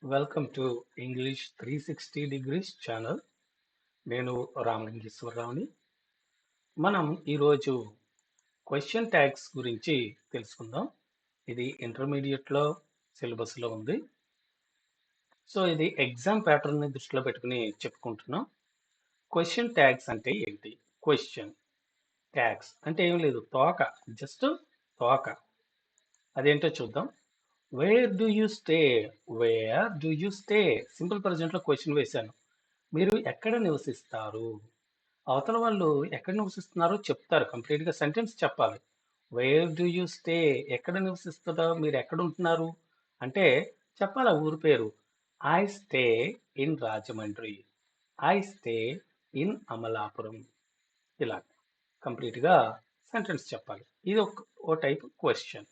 Welcome to English 360 degrees channel. నేను రామలింగేశ్వరరావుని. మనం ఈరోజు క్వశ్చన్ ట్యాగ్స్ గురించి తెలుసుకుందాం. ఇది ఇంటర్మీడియట్లో సిలబస్లో ఉంది. సో ఇది ఎగ్జామ్ ప్యాటర్న్ని దృష్టిలో పెట్టుకుని చెప్పుకుంటున్నాం. క్వశ్చన్ ట్యాగ్స్ అంటే ఏంటి? క్వశ్చన్ ట్యాగ్స్ అంటే ఏం లేదు, తోక, జస్ట్ తోక. అదేంటో చూద్దాం. Where do you stay? Where do you stay? Simple ప్రజెంట్లో క్వశ్చన్ వేశాను. మీరు ఎక్కడ నివసిస్తారు? అవతల వాళ్ళు ఎక్కడ నివసిస్తున్నారో చెప్తారు, కంప్లీట్ గా సెంటెన్స్ చెప్పాలి. Where do you stay? ఎక్కడ నివసిస్తుందో, మీరు ఎక్కడ ఉంటున్నారు అంటే చెప్పాలి ఊరి పేరు. I stay in Rajahmundry. I stay in Amalapuram. ఇలా కంప్లీట్ గా సెంటెన్స్ చెప్పాలి. ఇది ఓ type question.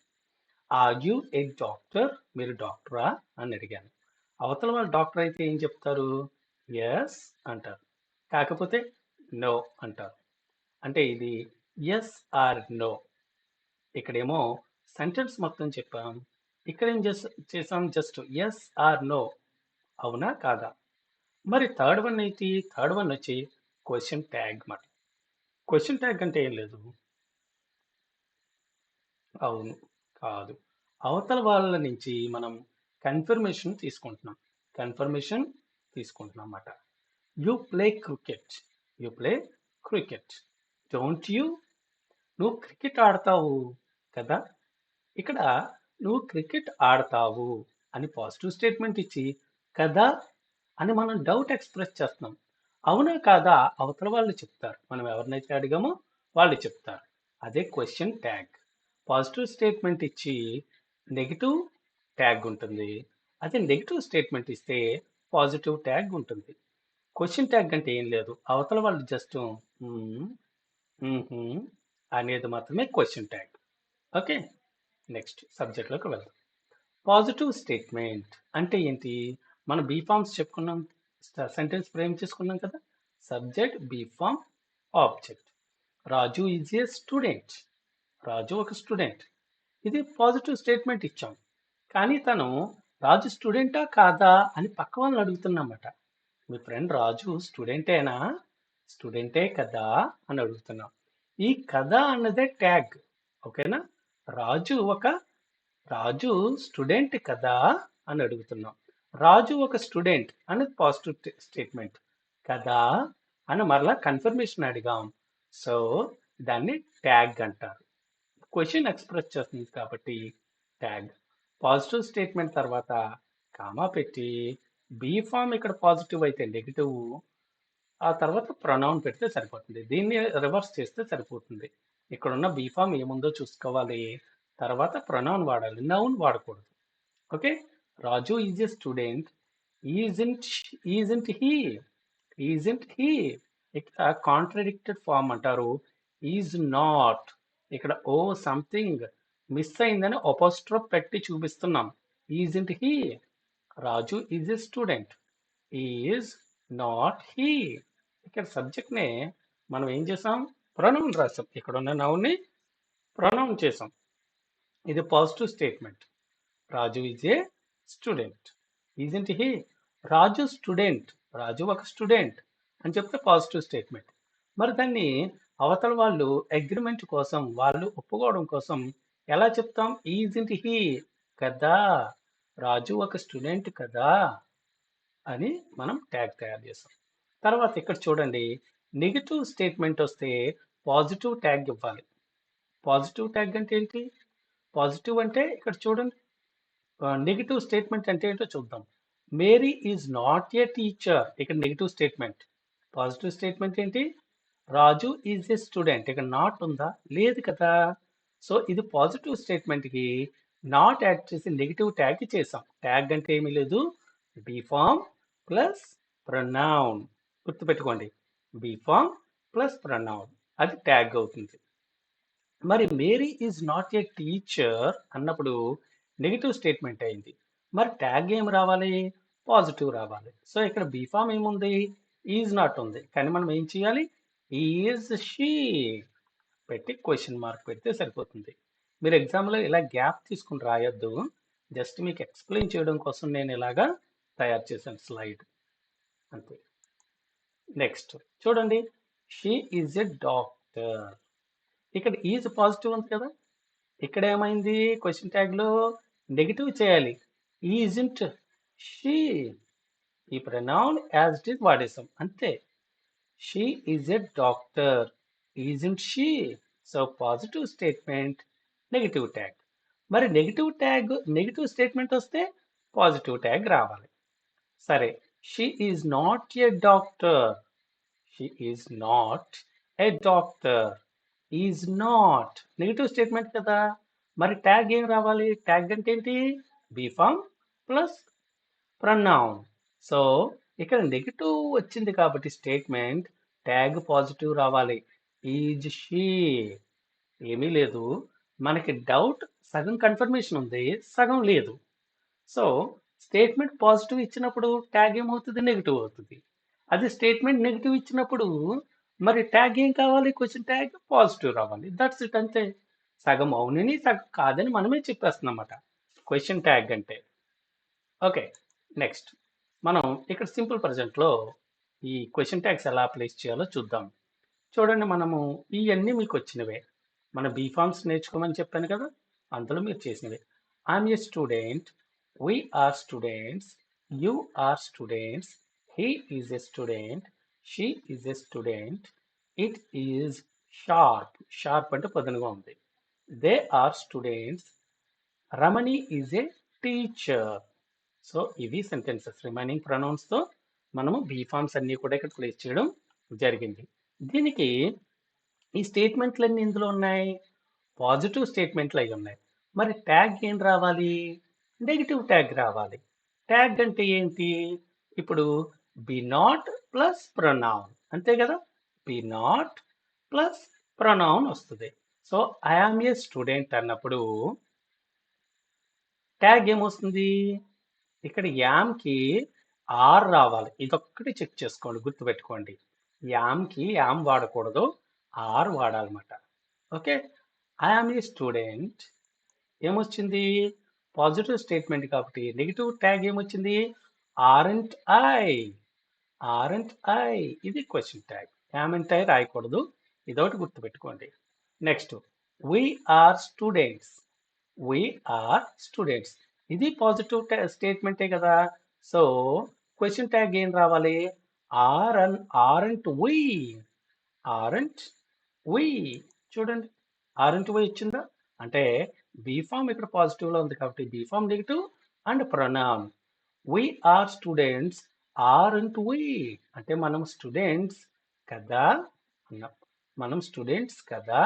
Are you a doctor? మీరు డాక్టరా అని అడిగాను. అవతల వాళ్ళు డాక్టర్ అయితే ఏం చెప్తారు? ఎస్ అంటారు. కాకపోతే నో అంటారు. అంటే ఇది ఎస్ ఆర్ నో. ఇక్కడేమో సెంటెన్స్ మొత్తం చెప్పాం, ఇక్కడ ఏం చేసాం? జస్ట్ ఎస్ ఆర్ నో, అవునా కాదా. మరి థర్డ్ వన్ ఏంటి? థర్డ్ వన్ వచ్చి క్వశ్చన్ ట్యాగ్ మాట. క్వశ్చన్ ట్యాగ్ అంటే ఏం లేదు, అవును కాదు. అవతల వాళ్ళ నుంచి మనం కన్ఫర్మేషన్ తీసుకుంటున్నాం. కన్ఫర్మేషన్ తీసుకుంటున్నాం అన్నమాట. You play cricket. You play cricket. Don't you? నువ్వు క్రికెట్ ఆడతావు కదా. ఇక్కడ నువ్వు క్రికెట్ ఆడతావు అని పాజిటివ్ స్టేట్మెంట్ ఇచ్చి కదా అని మనం డౌట్ ఎక్స్ప్రెస్ చేస్తున్నాం. అవునా కాదా అవతల వాళ్ళు చెప్తారు. మనం ఎవరినైతే అడిగామో వాళ్ళు చెప్తారు. అదే క్వశ్చన్ ట్యాగ్. పాజిటివ్ స్టేట్మెంట్ ఇచ్చి నెగిటివ్ ట్యాగ్ ఉంటుంది. అదే నెగిటివ్ స్టేట్మెంట్ ఇస్తే పాజిటివ్ ట్యాగ్ ఉంటుంది. క్వశ్చన్ ట్యాగ్ అంటే ఏం లేదు, అవతల వాళ్ళు జస్ట్ అనేది మాత్రమే క్వశ్చన్ ట్యాగ్. ఓకే, నెక్స్ట్ సబ్జెక్ట్లోకి వెళ్దాం. పాజిటివ్ స్టేట్మెంట్ అంటే ఏంటి? మనం బీ ఫార్మ్స్ చెప్పుకున్నాం, సెంటెన్స్ ఫ్రేమ్ చేసుకున్నాం కదా. Subject, be form, object. Raju is a student. Raju ఒక స్టూడెంట్. ఇది పాజిటివ్ స్టేట్మెంట్ ఇచ్చాం. కానీ తను రాజు స్టూడెంటా కాదా అని పక్క వాళ్ళని అడుగుతున్నమాట. మీ ఫ్రెండ్ రాజు స్టూడెంటేనా? స్టూడెంటే కదా అని అడుగుతున్నాం. ఈ కదా అన్నదే ట్యాగ్. ఓకేనా. రాజు ఒక రాజు స్టూడెంట్ కదా అని అడుగుతున్నాం. రాజు ఒక స్టూడెంట్ అనేది పాజిటివ్ స్టేట్మెంట్. కదా అని మరలా కన్ఫర్మేషన్ అడిగాం. సో దాన్ని ట్యాగ్ అంటారు. క్వశ్చన్ ఎక్స్ప్రెస్ చేస్తుంది కాబట్టి ట్యాగ్. పాజిటివ్ స్టేట్మెంట్ తర్వాత కామా పెట్టి బీ ఫామ్ ఇక్కడ పాజిటివ్ అయితే నెగిటివ్, ఆ తర్వాత ప్రొనౌన్ పెడితే సరిపోతుంది. దీన్ని రివర్స్ చేస్తే సరిపోతుంది. ఇక్కడ ఉన్న బీ ఫామ్ ఏముందో చూసుకోవాలి, తర్వాత ప్రొనౌన్ వాడాలి, నౌన్ వాడకూడదు. Okay. Raju is a student. Isn't isn't he. Isn't he ఇక్కడ కాంట్రడిక్టెడ్ ఫామ్ అంటారు. Is not. ఇక్కడ ఓ సంథింగ్ మిస్ అయిందని అపోస్ట్రోఫ్ పెట్టి చూపిస్తున్నాం. Isn't he. Raju is a student. Is not he. ఇక్కడ సబ్జెక్ట్ నే మనం ఏం చేసాం? ప్రొనౌన్ రాసాం. ఇక్కడ ఉన్న నౌన్ ని ప్రొనౌన్ చేసాం. ఇది positive statement. Raju is a student. Isn't he. Raju student. Raju ఒక స్టూడెంట్ అని చెప్తే పాజిటివ్ స్టేట్మెంట్. మరి దాన్ని అవతల వాళ్ళు అగ్రిమెంట్ కోసం, వాళ్ళు ఒప్పుకోవడం కోసం ఎలా చెప్తాం? ఈజంట్ హీ కదా, రాజు ఒక స్టూడెంట్ కదా అని మనం ట్యాగ్ తయారు చేస్తాం. తర్వాత ఇక్కడ చూడండి, నెగిటివ్ స్టేట్మెంట్ వస్తే పాజిటివ్ ట్యాగ్ ఇవ్వాలి. పాజిటివ్ ట్యాగ్ అంటే ఏంటి? పాజిటివ్ అంటే ఇక్కడ చూడండి, నెగిటివ్ స్టేట్మెంట్ అంటే ఏంటో చూద్దాం. Mary is not a teacher. ఇక్కడ నెగిటివ్ స్టేట్మెంట్. పాజిటివ్ స్టేట్మెంట్ ఏంటి? Raju is a student. ఇక్కడ నాట్ ఉందా? లేదు కదా. సో ఇది పాజిటివ్ స్టేట్మెంట్ కి నాట్ యాడ్ చేసి నెగిటివ్ ట్యాగ్ చేసాం. ట్యాగ్ అంటే ఏమీ లేదు, బీ ఫార్మ్ ప్లస్ ప్రొనౌన్. గుర్తుపెట్టుకోండి, బీ ఫార్మ్ ప్లస్ ప్రొనౌన్, అది ట్యాగ్ అవుతుంది. మరి Mary is not a teacher అన్నప్పుడు నెగిటివ్ స్టేట్మెంట్ అయింది. మరి ట్యాగ్ ఏం రావాలి? పాజిటివ్ రావాలి. సో ఇక్కడ బీ ఫార్మ్ ఏముంది? ఈజ్ నాట్ ఉంది. కానీ మనం ఏం చేయాలి? ఈజ్ షీ పెట్టి క్వశ్చన్ మార్క్ పెడితే సరిపోతుంది. మీరు ఎగ్జామ్లో ఇలా గ్యాప్ తీసుకుని రాయొద్దు. జస్ట్ మీకు ఎక్స్ప్లెయిన్ చేయడం కోసం నేను ఇలాగా తయారు చేశాను స్లైడ్ అంతే. నెక్స్ట్ చూడండి, షీ ఈజ్ ఎ డాక్టర్. ఇక్కడ ఈజ్ పాజిటివ్ ఉంది కదా, ఇక్కడ ఏమైంది క్వశ్చన్ ట్యాగ్ లో నెగిటివ్ చేయాలి. ఈజింట్ షీ, ఈ ప్రొనౌన్ యాజ్ ఇట్ ఈస్ వాడేసాం అంతే. She is a doctor, ఈజింట్ she. So positive statement, negative tag. మరి నెగిటివ్ స్టేట్మెంట్ వస్తే పాజిటివ్ ట్యాగ్ రావాలి. సరే, she is not a doctor, she is not a doctor, is not negative statement కదా, మరి tag ఏం రావాలి? Tag అంటే ఏంటి? Be form plus pronoun. So ఇక్కడ నెగిటివ్ వచ్చింది కాబట్టి స్టేట్మెంట్, ట్యాగ్ పాజిటివ్ రావాలి. Is she. ఏమీ లేదు, మనకి డౌట్ సగం కన్ఫర్మేషన్ ఉంది, సగం లేదు. సో స్టేట్మెంట్ పాజిటివ్ ఇచ్చినప్పుడు ట్యాగ్ ఏమవుతుంది? నెగిటివ్ అవుతుంది. అది స్టేట్మెంట్ నెగిటివ్ ఇచ్చినప్పుడు మరి ట్యాగ్ ఏం కావాలి? క్వశ్చన్ ట్యాగ్ పాజిటివ్ రావాలి. దట్స్ ఇట్, అంతే. సగం అవునని సగం కాదని మనమే చెప్పేస్తున్నాం అన్నమాట క్వశ్చన్ ట్యాగ్ అంటే. ఓకే, నెక్స్ట్ మనం ఇక్కడ సింపుల్ ప్రజెంట్లో ఈ క్వశ్చన్ ట్యాగ్స్ ఎలా ప్లేస్ చేయాలో చూద్దాం. చూడండి, మనము ఇవన్నీ మీకు వచ్చినవే. మన బీఫామ్స్ నేర్చుకోమని చెప్పాను కదా, అందులో మీరు చేసినవే. I'm a student, we are students, you are students, he is a student, she is a student, it is sharp, sharp అంటే పదునుగా ఉంది. they are students, Ramani is a teacher. So ఇవి సెంటెన్సెస్. రిమైనింగ్ ప్రొనౌన్స్ తో మనము BPharms అన్ని కూడా ఇక్కడ place చేయడం జరిగింది. దీనికి ఈ స్టేట్మెంట్లన్నీ ఇందులో ఉన్నాయి, పాజిటివ్ స్టేట్మెంట్లు అయి ఉన్నాయి. మరి ట్యాగ్ ఏం రావాలి? నెగిటివ్ ట్యాగ్ రావాలి. ట్యాగ్ అంటే ఏంటి? ఇప్పుడు బి నాట్ ప్లస్ ప్రొనౌన్, అంతే కదా. బి నాట్ ప్లస్ ప్రొనౌన్ వస్తుంది. సో ఐఆమ్ ఏ స్టూడెంట్ అన్నప్పుడు ట్యాగ్ ఏమొస్తుంది? ఇక్కడ యామ్కి ఆర్ రావాలి. ఇదొక్కటి చెక్ చేసుకోండి, గుర్తుపెట్టుకోండి. యామ్కి యామ్ వాడకూడదు, ఆర్ వాడాలన్నమాట. ఓకే, ఐఆమ్ ఏ స్టూడెంట్ ఏమొచ్చింది? పాజిటివ్ స్టేట్మెంట్ కాబట్టి నెగిటివ్ ట్యాగ్ ఏమొచ్చింది? Aren't I, aren't I. ఇది క్వశ్చన్ ట్యాగ్. యామెంట్ ఐ రాయకూడదు, ఇదొకటి గుర్తుపెట్టుకోండి. Next, we are students, we are students. ఇది పాజిటివ్ స్టేట్మెంటే కదా. సో క్వశ్చన్ ట్యాగ్ ఏం రావాలి? ఆర్ఎంట్ వి, ఆర్ఎంట్ వి. చూడండి, ఆర్ఎంట్ వి వచ్చిందా? అంటే బీఫామ్ ఇక్కడ పాజిటివ్ లో ఉంది కాబట్టి be form negative and pronoun. We are students, aren't we అంటే మనం స్టూడెంట్స్ కదా అన్నాం. మనం స్టూడెంట్స్ కదా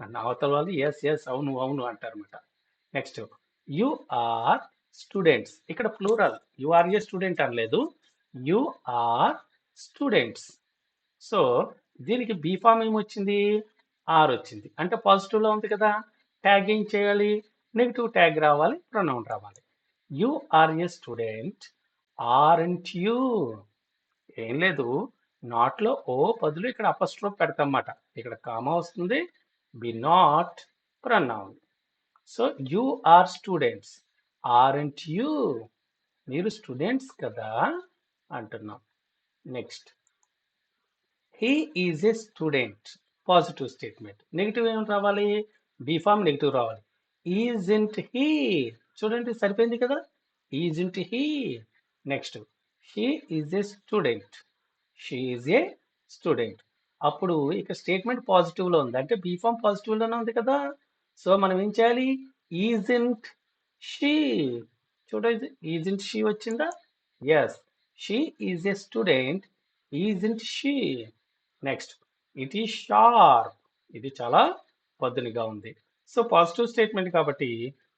అన్న అవతల వాళ్ళు ఎస్ ఎస్ అవును అవును అంటారన్నమాట. Next, you are students. ఇక్కడ plural, you are a student అనలేదు, యు ఆర్ స్టూడెంట్స్. సో దీనికి బీఫామ్ ఏమొచ్చింది? ఆర్ వచ్చింది, అంటే పాజిటివ్ లో ఉంది కదా. ట్యాగ్ ఏం చేయాలి? నెగిటివ్ ట్యాగ్ రావాలి, ప్రొనౌన్ రావాలి. You are a student, aren't you. ఏం లేదు, నాట్ లో ఓ బదులు ఇక్కడ అపస్ట్రోఫ్ పెడతామన్నమాట. ఇక్కడ కామా వస్తుంది, be not pronoun. So you are students, aren't you. మీరు స్టూడెంట్స్ కదా అంటున్నాం. Next, he is a student, positive statement. Negative ఏం రావాలి? బీఫామ్ నెగిటివ్ రావాలి. Isn't he. చూడండి, సరిపోయింది కదా, isn't he. Next, she is a student, she is a student. అప్పుడు ఇక స్టేట్మెంట్ పాజిటివ్ లో ఉంది, అంటే బీఫామ్ పాజిటివ్ లోనే ఉంది కదా. సో మనం ఏం చేయాలి? Isn't she. చూడండి, ఈజింట్ షీ వచ్చిందా? Yes, she is a student, isn't she. Next, it is sharp. ఇది చాలా పదునుగా ఉంది. సో పాజిటివ్ స్టేట్మెంట్ కాబట్టి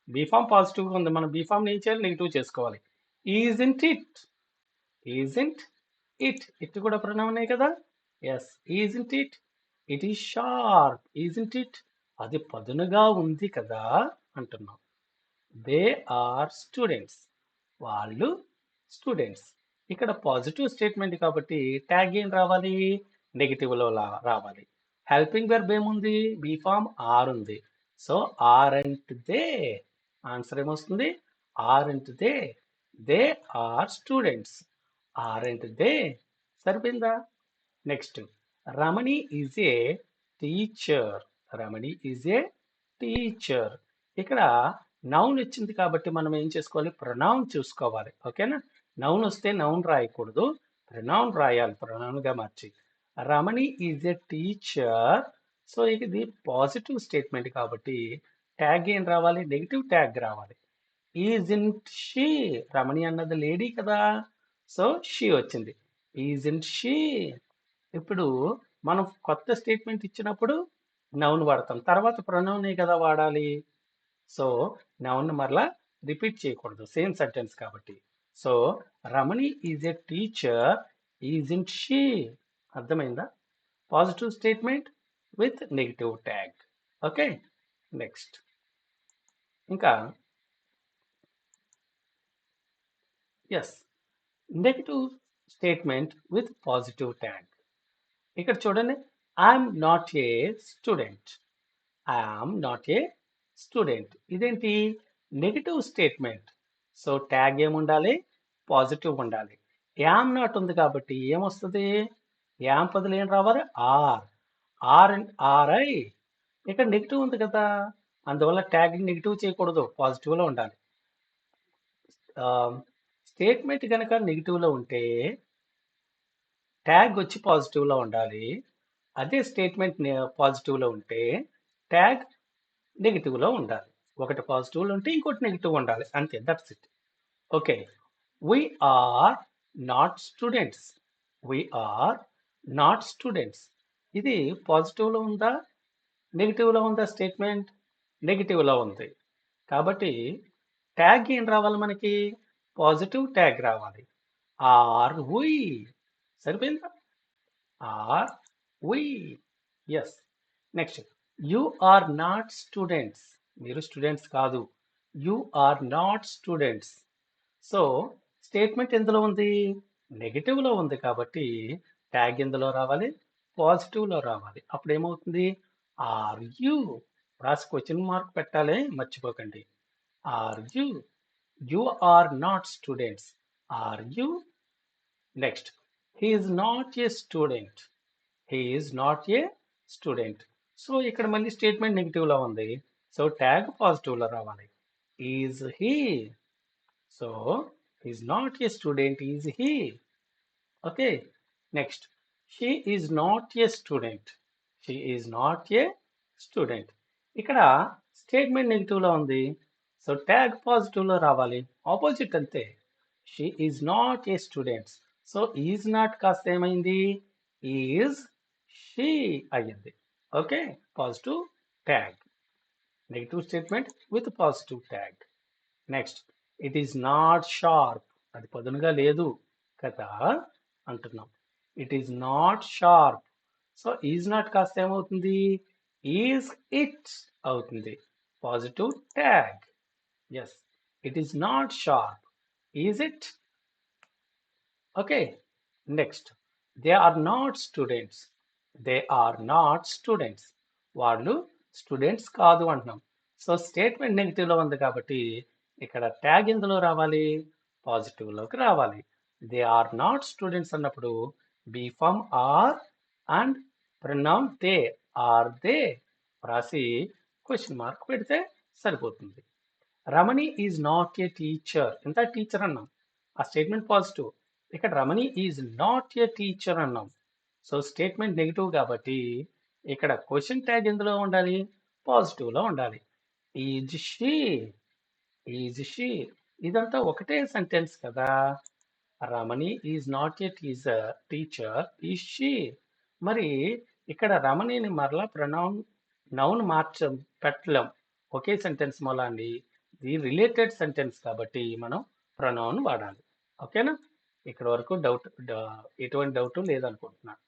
బీఫామ్ పాజిటివ్ గా ఉంది, మనం బీఫామ్ ఏం చేయాలి? నెగిటివ్ చేసుకోవాలి. Isn't it, isn't it. It కూడా ప్రొనౌనే కదా. Yes, isn't it, it is sharp, isn't it. అది పదునుగా ఉంది కదా అంటున్నాం. దే ఆర్ స్టూడెంట్స్, వాళ్ళు స్టూడెంట్స్. ఇక్కడ పాజిటివ్ స్టేట్మెంట్ కాబట్టి ట్యాగ్ ఏం రావాలి? నెగిటివ్ లో రావాలి. హెల్పింగ్ వెర్బ్ ఏముంది? బీఫామ్ ఆర్ ఉంది. So are and they. Answer ఏమొస్తుంది? Are and they, they are students. Aren't they? సరిపోయిందా? Next, Ramani is a teacher. Ramani is a teacher. ఇక్కడ నౌన్ వచ్చింది కాబట్టి మనం ఏం చేసుకోవాలి? ప్రొనౌన్ చూసుకోవాలి. ఓకేనా? నౌన్ వస్తే నౌన్ రాయకూడదు, ప్రొనౌన్ రాయాలి, ప్రొనౌన్ గా మార్చి. రమణి ఈజ్ ఏ టీచర్. సో ఇది పాజిటివ్ స్టేట్మెంట్ కాబట్టి ట్యాగ్ ఏం రావాలి? నెగిటివ్ ట్యాగ్ రావాలి. ఈజింట్ షీ? రమణి అన్నది లేడీ కదా, సో షీ వచ్చింది. ఈజింట్ షీ? ఇప్పుడు మనం కొత్త స్టేట్మెంట్ ఇచ్చినప్పుడు నౌన్ వాడతాం, తర్వాత ప్రొనౌనే కదా వాడాలి. సో నౌన్ మరలా రిపీట్ చేయకూడదు, సేమ్ సెంటెన్స్ కాబట్టి. So Ramani is a teacher, isn't she? అర్థమైందా? Positive statement with negative tag. Okay, next ఇంకా yes, negative statement with positive tag. ఇక్కడ చూడండి, I'm not a student. I'm not a student ఇదేంటి? Negative statement. So tag ఏముండాలి? Positive ఉండాలి. Am not ఉంది కాబట్టి ఏమొస్తుంది? యామ్ బదులు ఏం రావాలి? ఆర్. Are and are I. ఇక్కడ నెగిటివ్ ఉంది కదా, అందువల్ల ట్యాగ్ నెగిటివ్ చేయకూడదు, పాజిటివ్లో ఉండాలి. స్టేట్మెంట్ కనుక నెగిటివ్లో ఉంటే ట్యాగ్ వచ్చి పాజిటివ్లో ఉండాలి. అదే స్టేట్మెంట్ పాజిటివ్లో ఉంటే ట్యాగ్ నెగిటివ్లో ఉండాలి. ఒకటి పాజిటివ్లో ఉంటే ఇంకోటి నెగిటివ్ ఉండాలి, అంతే. That's it. Okay, we are not students. we are not students. ఇది పాజిటివ్లో ఉందా, నెగిటివ్లో ఉందా? స్టేట్మెంట్ నెగిటివ్లో ఉంది కాబట్టి ట్యాగ్ ఏం రావాలి మనకి? పాజిటివ్ ట్యాగ్ రావాలి. Are we? సరిపోయిందా? Are we? Yes. Next, you are not students. మీరు స్టూడెంట్స్ కాదు, you are not students. So statement ఎందులో ఉంది? నెగిటివ్లో ఉంది కాబట్టి ట్యాగ్ ఎందులో రావాలి? పాజిటివ్లో రావాలి. అప్పుడు ఏమవుతుంది? Are you? రాసి క్వశ్చన్ మార్క్ పెట్టాలి, మర్చిపోకండి. Are you? You are not students. Are you? Next, he is not a student. He is not a student. So ఇక్కడ మళ్ళీ స్టేట్మెంట్ నెగిటివ్లో ఉంది, సో ట్యాగ్ పాజిటివ్లో రావాలి. Is he? So he's not a student, is he? Okay, next, she is not a student. She is not a student. ఇక్కడ statement negative లో ఉంది, so tag positive లో రావాలి, ఆపోజిట్ అంతే. She is not a student. So is not కాస్త ఏమైంది? Is she అయ్యింది. Okay, positive tag. Negative statement with positive tag. Next, it is not sharp. అది పదునుగా లేదు కదా అంటున్నాం. It is not sharp. So is not కాస్త ఏమవుతుంది? ఈజ్ ఇట్ అవుతుంది, positive tag. Yes, it is not sharp. Is it? Okay, next, they are not students. They are not students. వాళ్ళు students కాదు అంటున్నాం. సో స్టేట్మెంట్ నెగిటివ్లో ఉంది కాబట్టి ఇక్కడ ట్యాగ్ ఎందులో రావాలి? పాజిటివ్లోకి రావాలి. దే ఆర్ నాట్ స్టూడెంట్స్ అన్నప్పుడు be form are and pronoun they. Are they రాసి క్వశ్చన్ మార్క్ పెడితే సరిపోతుంది. Ramani is not a teacher. ఎంత టీచర్ అన్నాం, ఆ స్టేట్మెంట్ పాజిటివ్. ఇక్కడ Ramani is not a teacher అన్నాం, సో స్టేట్మెంట్ నెగిటివ్ కాబట్టి ఇక్కడ క్వశ్చన్ ట్యాగ్ ఎందులో ఉండాలి? పాజిటివ్లో ఉండాలి. Is she? Is she? ఇదంతా ఒకటే సెంటెన్స్ కదా. Ramani is not a teacher, is she? మరి ఇక్కడ రమణిని మరలా ప్రొనౌన్ నౌన్ పెట్టలేం, ఒకే సెంటెన్స్ మూలాన్ని. ఇది రిలేటెడ్ సెంటెన్స్ కాబట్టి మనం ప్రొనౌన్ వాడాలి. ఓకేనా? ఇక్కడ వరకు ఎటువంటి డౌట్ లేదనుకుంటున్నాను.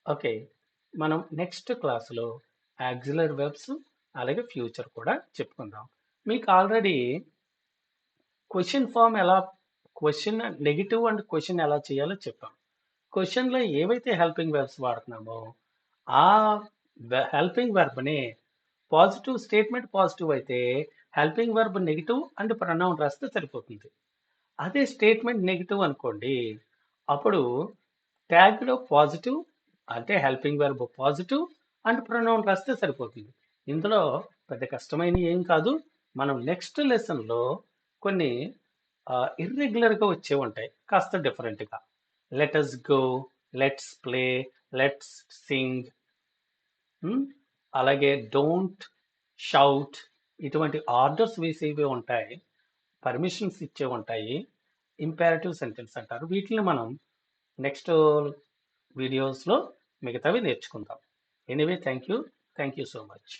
ఓకే, మనం నెక్స్ట్ క్లాస్లో ఆక్సిలరీ వెర్బ్స్ అలాగే ఫ్యూచర్ కూడా చెప్పుకుందాం. మీకు ఆల్రెడీ క్వశ్చన్ ఫామ్ ఎలా, క్వశ్చన్ నెగిటివ్ అండ్ క్వశ్చన్ ఎలా చేయాలో చెప్పాం. క్వశ్చన్లో ఏవైతే హెల్పింగ్ వెర్బ్స్ వాడుతున్నామో ఆ హెల్పింగ్ వెర్బ్ని పాజిటివ్ స్టేట్మెంట్ పాజిటివ్ అయితే helping verb negative and pronoun రాస్తే సరిపోతుంది. అదే స్టేట్మెంట్ నెగిటివ్ అనుకోండి, అప్పుడు ట్యాగ్లో పాజిటివ్ అంటే helping verb positive and pronoun రాస్తే సరిపోతుంది. ఇందులో పెద్ద కష్టమైనవి ఏం కాదు. మనం నెక్స్ట్ లెసన్లో కొన్ని ఇర్రెగ్యులర్గా వచ్చే ఉంటాయి కాస్త డిఫరెంట్గా. Let us go, let's play, let's sing, అలాగే డోంట్ షౌట్, ఇటువంటి ఆర్డర్స్ వేసేవి ఉంటాయి, పర్మిషన్స్ ఇచ్చే ఉంటాయి, ఇంపారేటివ్ సెంటెన్స్ అంటారు. వీటిని మనం నెక్స్ట్ వీడియోస్లో మిగతావి నేర్చుకుందాం. Anyway thank you so much.